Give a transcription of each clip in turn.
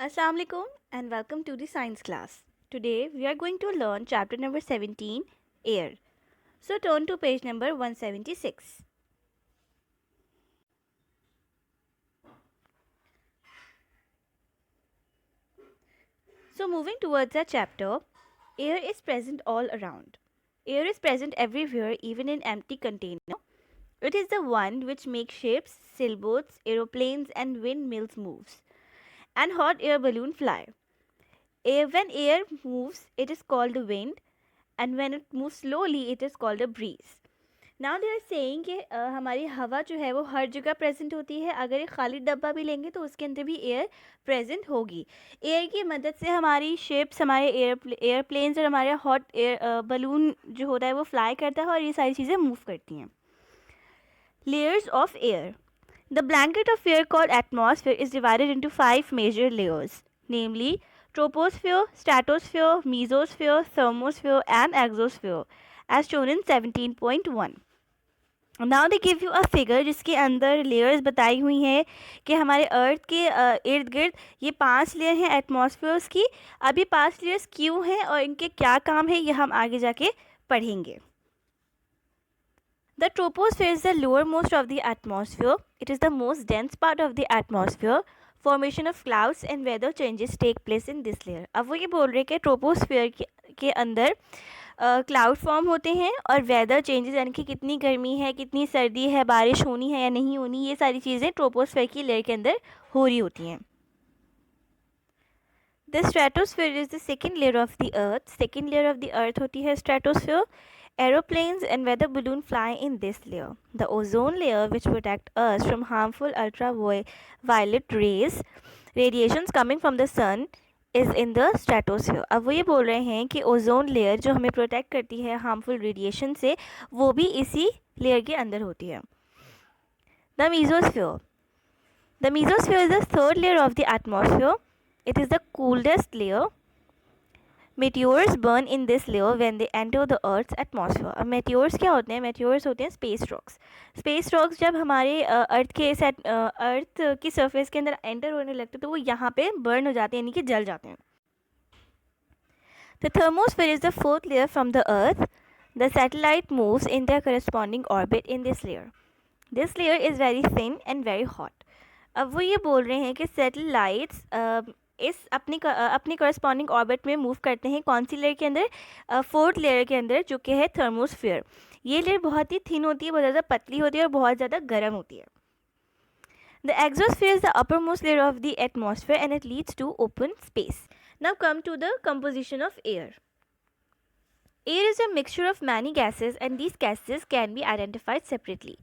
Assalamu alaikum and welcome to the science class. Today we are going to learn chapter number 17, air. So turn to page number 176. So moving towards the chapter, air is present all around. Air is present everywhere, even in empty container. It is the one which makes ships, sailboats, aeroplanes and windmills moves and hot air balloon fly. When air moves, it is called the wind, and when it moves slowly, it is called a breeze. Now they are saying कि हमारी हवा जो है वो हर जगह present होती है. अगर एक खाली डब्बा भी लेंगे तो उसके अंदर भी एयर प्रेजेंट होगी. एयर की मदद से हमारी शिप्स, हमारे एयरप्लेन्स और हमारे हॉट एयर बलून जो होता है वो फ्लाई करता है और ये सारी चीज़ें मूव करती हैं. Layers of air. The blanket of air called atmosphere is divided into 5 major layers, namely troposphere, stratosphere, mesosphere, thermosphere and exosphere, as shown in 17.1. Now they give you a figure जिसके अंदर layers बताई हुई हैं कि हमारे अर्थ के इर्द गिर्द ये 5 लेयर हैं एटमॉस्फेयर्स की. अब ये 5 लेयर्स क्यों हैं और इनके क्या काम है ये हम आगे जाके पढ़ेंगे. The troposphere is the lowermost of the atmosphere. It is the most dense part of the atmosphere. Formation of clouds and weather changes take place in this layer. अब वो ये बोल रहे हैं कि ट्रोपोस्फेयर के अंदर क्लाउड फॉर्म होते हैं और वेदर चेंजेस यानी कि कितनी गर्मी है, कितनी सर्दी है, बारिश होनी है या नहीं होनी, ये सारी चीज़ें ट्रोपोस्फेयर की लेयर के अंदर हो रही होती हैं. The stratosphere is the second layer of the earth. Second layer of the earth होती है stratosphere. Aeroplanes and weather balloon fly in this layer. The ozone layer, which protect us from harmful ultraviolet rays, radiations coming from the sun, is in the stratosphere. अब वो ये बोल रहे हैं कि ozone layer जो हमें प्रोटेक्ट करती है हार्मफुल रेडिएशन से, वो भी इसी लेयर के अंदर होती है. The mesosphere. The mesosphere is the third layer of the atmosphere. It is the coolest layer. Meteors burn in this layer when they enter the Earth's atmosphere. अब meteors क्या होते हैं? Meteors होते हैं space rocks. Space rocks जब हमारे अर्थ की surface के अंदर एंटर होने लगते हैं तो वो यहाँ पे बर्न हो जाते हैं यानी कि जल जाते हैं. The thermosphere is the fourth layer from the Earth. The satellite moves in their corresponding orbit in this layer. This layer is very thin and very hot. अब वो ये बोल रहे हैं कि सैटेलाइट्स इस अपनी करस्पॉन्डिंग ऑर्बिट में मूव करते हैं. कौन सी लेयर के अंदर? फोर्थ लेयर के अंदर, जो कि है थर्मोस्फेयर. ये लेयर बहुत ही थिन होती है, बहुत ज़्यादा पतली होती है और बहुत ज़्यादा गर्म होती है. The exosphere is the uppermost layer of the atmosphere and it leads to open space. Now come to the composition of air. Air is a mixture of many gases and these gases can be identified separately.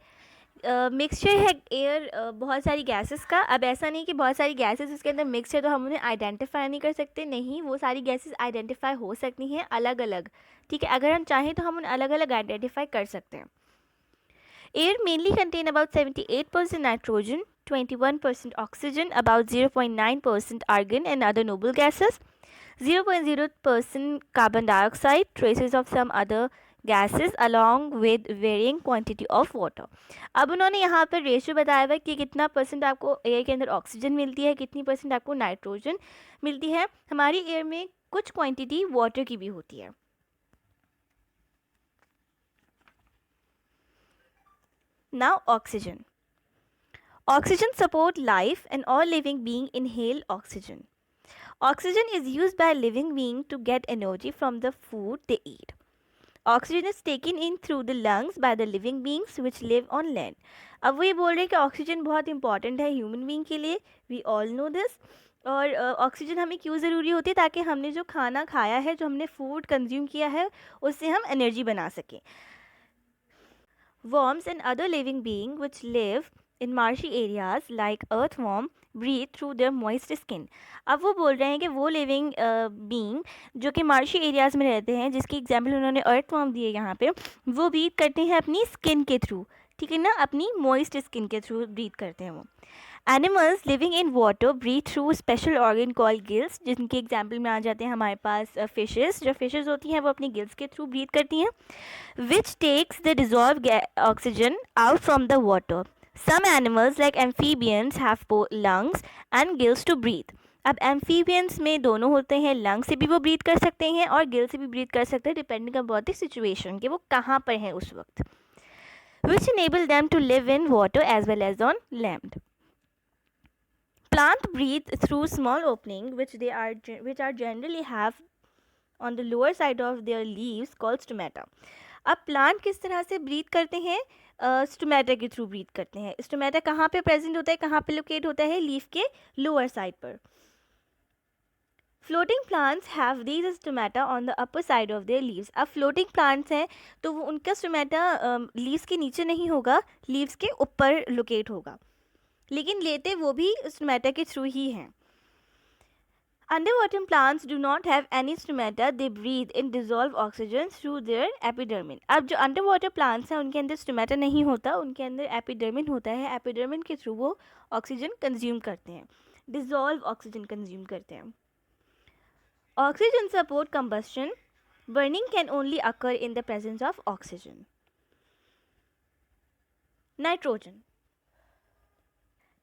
Mixture है air बहुत सारी gases का. अब ऐसा नहीं कि बहुत सारी गैसेस उसके अंदर मिक्स है तो हम उन्हें आइडेंटिफाई नहीं कर सकते. नहीं, वो सारी गैसेस आइडेंटिफाई हो सकती हैं अलग अलग. ठीक है, अगर हम चाहें तो हम उन्हें अलग अलग आइडेंटिफाई कर सकते हैं. Air mainly contain about 78% nitrogen, 21% oxygen, about 0.9% argon and other noble gases, 0.0% carbon dioxide, traces of some other gases along with varying quantity of water. अब उन्होंने यहाँ पर रेशियो बताया हुआ कि कितना परसेंट आपको एयर के अंदर ऑक्सीजन मिलती है, कितनी परसेंट आपको नाइट्रोजन मिलती है. हमारी एयर में कुछ क्वांटिटी वाटर की भी होती है. Now oxygen. Oxygen support life and all living being inhale oxygen. Oxygen is used by living being to get energy from the food they eat. Oxygen is taken in through the lungs by the living beings which live on land. अब वो ये बोल रहे हैं कि oxygen बहुत important है human being के लिए. We all know this. और ऑक्सीजन हमें क्यों ज़रूरी होती है? ताकि हमने जो खाना खाया है, जो हमने फूड कंज्यूम किया है, उससे हम एनर्जी बना सकें. Worms and other living being which live in marshy areas like earthworm breathe through their moist skin. अब वो बोल रहे हैं कि वो लिविंग बीइंग जो कि मार्शी एरियाज़ में रहते हैं, जिसकी एग्जाम्पल उन्होंने अर्थवॉर्म दिए यहाँ पे, वो ब्रीथ करते हैं अपनी स्किन के थ्रू. ठीक है ना, अपनी मॉइस्ट स्किन के थ्रू ब्रीथ करते हैं वो. Animals living in water breathe through special organ called gills, जिनके एग्जाम्पल में आ जाते हैं हमारे पास फिशेस. जो फिशेस होती हैं वो अपनी गिल्स के थ्रू ब्रीथ करती हैं, which takes the dissolve oxygen out from the water. Some animals like amphibians have both lungs and gills to breathe. अब एम्फीबियंस में दोनों होते हैं, लंग से भी वो ब्रीथ कर सकते हैं और गिल से भी ब्रीथ कर सकते हैं, डिपेंडिंग अपॉन द सिचुएशन कि वो कहाँ पर हैं उस वक्त, which enable them to live in water as well as on land. Plant breathe through small opening which are generally have on the lower side of their leaves called stomata. अब plant किस तरह से breathe करते हैं, stomata के through breathe करते हैं. Stomata कहाँ पे प्रेजेंट होता है, कहाँ पे लोकेट होता है, लीफ के लोअर साइड पर. Floating plants have these stomata on the upper side of their leaves. अब फ्लोटिंग प्लांट्स हैं तो वो उनका स्टोमेटा लीव्स के नीचे नहीं होगा, लीव्स के ऊपर लोकेट होगा, लेकिन लेते वो भी स्टोमेटा के थ्रू ही हैं. Underwater plants do not have any stomata. They breathe in dissolved oxygen through their epidermis. अब जो underwater plants हैं उनके अंदर stomata नहीं होता, उनके अंदर epidermis होता है. epidermis के थ्रू वो ऑक्सीजन कंज्यूम करते हैं, डिजॉल्व ऑक्सीजन कंज्यूम करते हैं. Oxygen support combustion. Burning can only occur in the presence of oxygen. Nitrogen.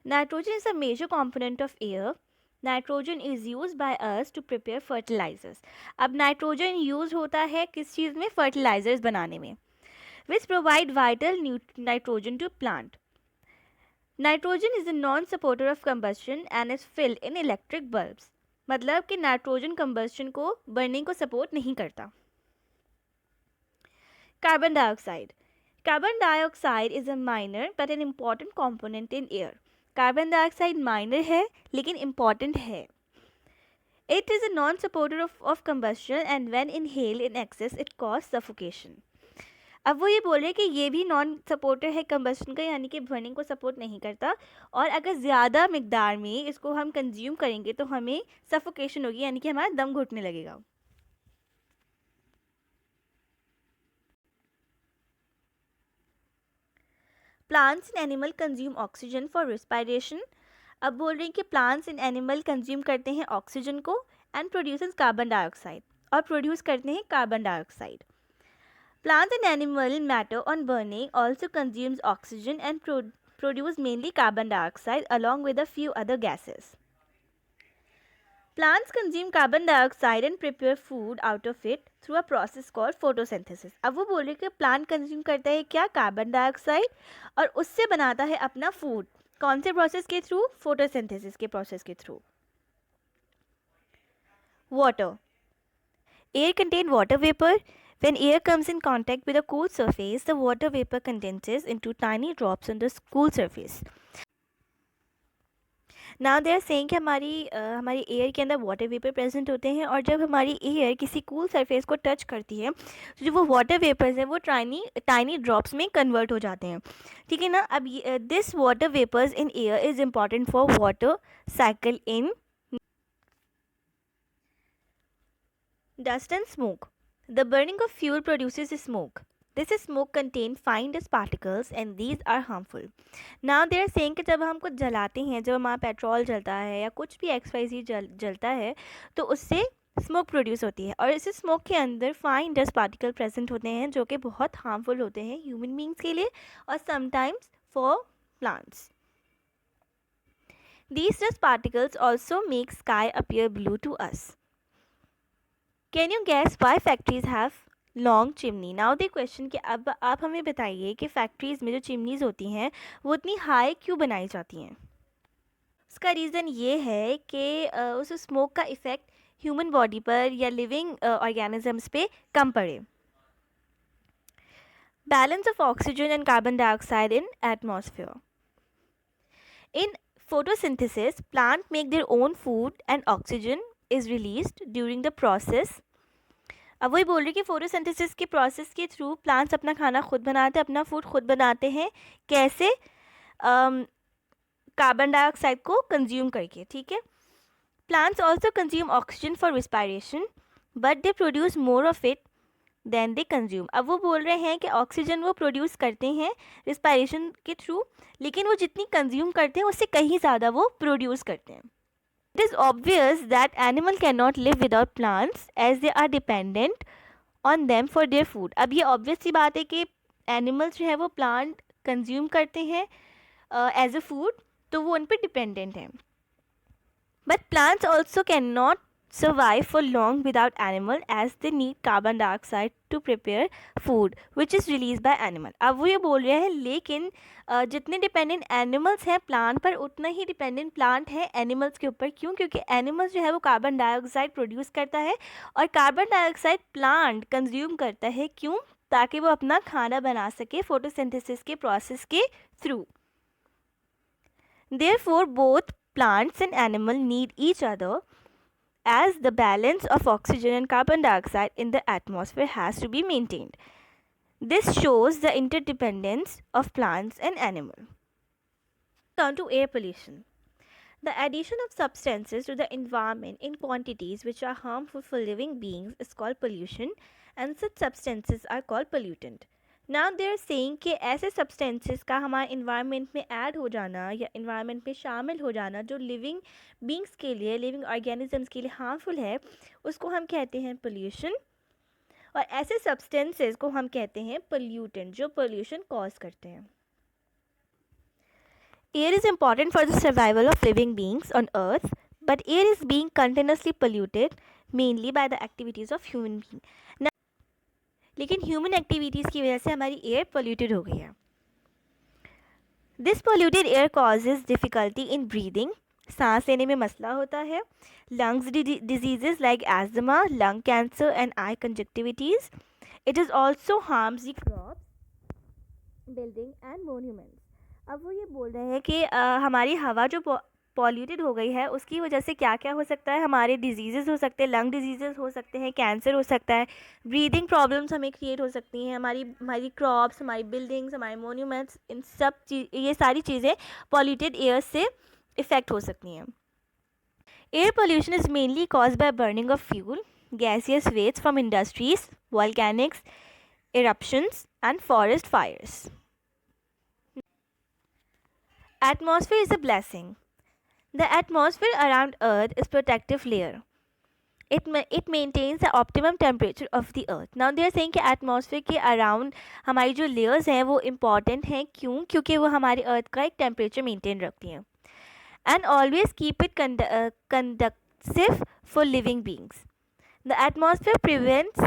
Nitrogen is a major component of air. Nitrogen is use by us to prepare fertilisers. अब nitrogen use होता है किस चीज़ में, fertilisers बनाने में, which provide vital nitrogen to plant. Nitrogen is a non supporter of combustion and is filled in electric bulbs. मतलब कि नाइट्रोजन कंबस्शन को, बर्निंग को सपोर्ट नहीं करता. Carbon dioxide. Carbon dioxide is a minor but an important component in air. Carbon dioxide minor है लेकिन important है. It is a non supporter of combustion and when inhale in excess it cause suffocation. अब वो ये बोल रहे हैं कि ये भी नॉन सपोर्टर है कंबस्शन का, यानी कि बर्निंग को सपोर्ट नहीं करता, और अगर ज़्यादा मिकदार में इसको हम कंज्यूम करेंगे तो हमें सफोकेशन होगी, यानी कि हमारा दम घुटने लगेगा. Plants and animal consume oxygen for respiration. अब बोल रहे हैं कि प्लांट्स एंड एनिमल कंज्यूम करते हैं ऑक्सीजन को एंड प्रोड्यूसेस कार्बन डाइऑक्साइड, और प्रोड्यूस करते हैं carbon dioxide. Plants and animal matter on burning also consumes oxygen and produce mainly carbon dioxide along with a few other gases. Plants consume carbon dioxide and prepare food out of it through a process called photosynthesis. अब वो बोल रहे कि plant consume करता है क्या, carbon dioxide, और उससे बनाता है अपना फूड. कौन से प्रोसेस के थ्रू, फोटोसिंथेसिस के प्रोसेस के through. Water. Air contain water vapor. When air comes in contact with a cool surface, the water vapor condenses into tiny drops on the cool surface. Now they are saying कि हमारी air के अंदर water vapour present होते हैं, और जब हमारी air किसी कूल सरफेस को टच करती है तो जो वो वाटर वेपर्स हैं वो टाइनी ड्रॉप्स में कन्वर्ट हो जाते हैं. ठीक है ना. अब this water vapours in air is important for water cycle in. Dust and smoke. The burning of fuel produces smoke. This smoke contains fine dust particles and these are harmful. Now they are saying कि जब हम कुछ जलाते हैं, जब हमारा petrol जलता है या कुछ भी XYZ जलता है तो उससे स्मोक प्रोड्यूस होती है, और इस स्मोक के अंदर फाइन डस्ट पार्टिकल प्रेजेंट होते हैं जो कि बहुत हार्मफुल होते हैं ह्यूमन बींग्स के लिए और sometimes for plants. These dust particles also make sky appear blue to us. Can you guess why factories have long chimney? Now the question कि अब आप हमें बताइए कि फैक्ट्रीज़ में जो चिमनीज़ होती हैं वो इतनी हाई क्यों बनाई जाती हैं. उसका रीज़न ये है कि उस स्मोक का इफ़ेक्ट ह्यूमन बॉडी पर या लिविंग ऑर्गेनिजम्स पे कम पड़े. Balance of oxygen and carbon dioxide in atmosphere. In photosynthesis, plant make their own food and oxygen is released during the process. अब वही बोल रही कि फोटोसिंथेसिस के प्रोसेस के थ्रू प्लांट्स अपना खाना खुद बनाते हैं, अपना फूड खुद बनाते हैं. कैसे? कार्बन डाइऑक्साइड को कंज्यूम करके. ठीक है. Plants also consume oxygen for respiration but they produce more of it than they consume. अब वो बोल रहे हैं कि ऑक्सीजन वो प्रोड्यूस करते हैं रिस्पायरेशन के थ्रू, लेकिन वो जितनी कंज्यूम करते हैं उससे कहीं ज़्यादा वो प्रोड्यूस करते हैं. It is obvious that animal cannot live without plants as they are dependent on them for their food. अब ये ऑब्वियस सी बात है कि एनिमल्स जो है वो प्लांट कंज्यूम करते हैं एज अ फूड, तो वो उन पर डिपेंडेंट हैं. But plants also cannot survive for long without animal as they need carbon dioxide to prepare food which is released by animal. अब वो ये बोल रहे हैं लेकिन जितने डिपेंडेंट एनिमल्स हैं प्लांट पर उतना ही डिपेंडेंट प्लांट है एनिमल्स के ऊपर. क्यों? क्योंकि एनिमल्स जो है वो कार्बन डाइऑक्साइड प्रोड्यूस करता है और कार्बन डाइऑक्साइड प्लांट कंज्यूम करता है. क्यों? ताकि वो अपना खाना बना सके फोटोसिंथेसिस के प्रोसेस के through. Therefore, both plants and animals need each other as the balance of oxygen and carbon dioxide in the atmosphere has to be maintained. This shows the interdependence of plants and animals. Down to air pollution. The addition of substances to the environment in quantities which are harmful for living beings is called pollution, and such substances are called pollutant. Now they are saying कि ऐसे substances का हमारे environment में add हो जाना या environment में शामिल हो जाना जो लिविंग बींग्स के लिए, लिविंग ऑर्गेनिजम्स के लिए हार्मफुल है, उसको हम कहते हैं पोल्यूशन. और ऐसे सब्सटेंसेस को हम कहते हैं पोल्यूटेंट जो पोल्यूशन कॉज करते हैं. Air is important for the survival of living beings on earth, but air is being continuously polluted mainly by the activities of human beings. लेकिन ह्यूमन एक्टिविटीज़ की वजह से हमारी एयर पोल्यूटेड हो गई है. This polluted air causes difficulty in breathing, सांस लेने में मसला होता है. Lungs diseases like asthma, lung cancer and I conjunctivitis. It is also harms the crops, building and monuments. अब वो ये बोल रहे हैं कि हमारी हवा जो पॉल्यूटेड हो गई है उसकी वजह से क्या क्या हो सकता है. हमारे डिजीज़ हो सकते हैं, लंग डिजीज़ हो सकते हैं, कैंसर हो सकता है, ब्रीदिंग प्रॉब्लम्स हमें क्रिएट हो सकती हैं, हमारी क्रॉप्स, हमारी बिल्डिंग्स, हमारे मोन्यूमेंट्स, इन सब ये सारी चीज़ें पॉल्यूटेड एयर से इफ़ेक्ट हो सकती हैं. Air pollution is mainly cause by burning of fuel, gaseous waste from industries, volcanics, eruptions and forest fires. Atmosphere is a blessing. The atmosphere around Earth is protective layer. It maintains the optimum temperature of the Earth. Now they are saying कि atmosphere के around हमारी जो layers हैं वो important हैं. क्यों? क्योंकि वो हमारे Earth का एक temperature maintain रखती हैं. And always keep it conducive for living beings. The atmosphere prevents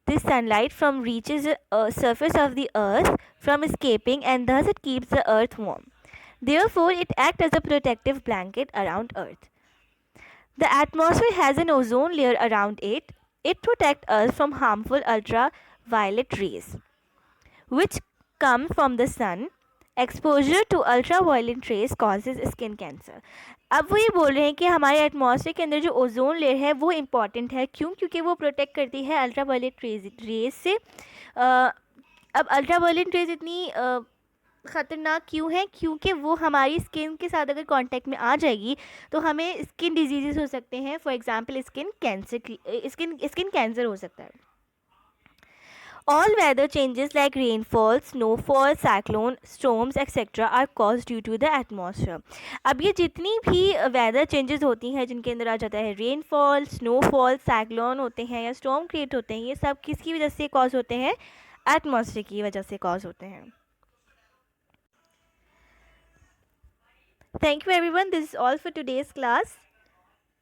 the sunlight from reaches the surface of the Earth from escaping, and thus it keeps the Earth warm. Therefore, it acts as a protective blanket around Earth. The atmosphere has an ozone layer around it. It protects us from harmful ultraviolet rays, which come from the sun. Exposure to ultraviolet rays causes skin cancer. अब वो ये बोल रहे हैं कि हमारे atmosphere के अंदर जो ओजोन लेयर है वो इम्पॉर्टेंट है. क्यों? क्योंकि वो प्रोटेक्ट करती है अल्ट्रावायलेट रेज से. अब अल्ट्रावायलेट रेज इतनी ख़तरनाक क्यों है? क्योंकि वो हमारी स्किन के साथ अगर कांटेक्ट में आ जाएगी तो हमें स्किन डिजीज़ हो सकते हैं. फॉर एग्जांपल स्किन कैंसर हो सकता है. All weather changes like rainfall, snowfall, cyclone, storms, etc. are caused due to the atmosphere. अब ये जितनी भी वेदर चेंजेस होती हैं जिनके अंदर आ जाता है रेनफॉल, स्नोफॉल, साइक्लोन होते हैं या स्टॉर्म क्रिएट होते हैं, ये सब किसकी वजह से कॉज होते हैं? एटमॉस्फेयर की वजह से कॉज होते हैं. Thank you everyone. This is all for today's class.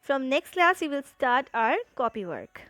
From next class we will start our copy work.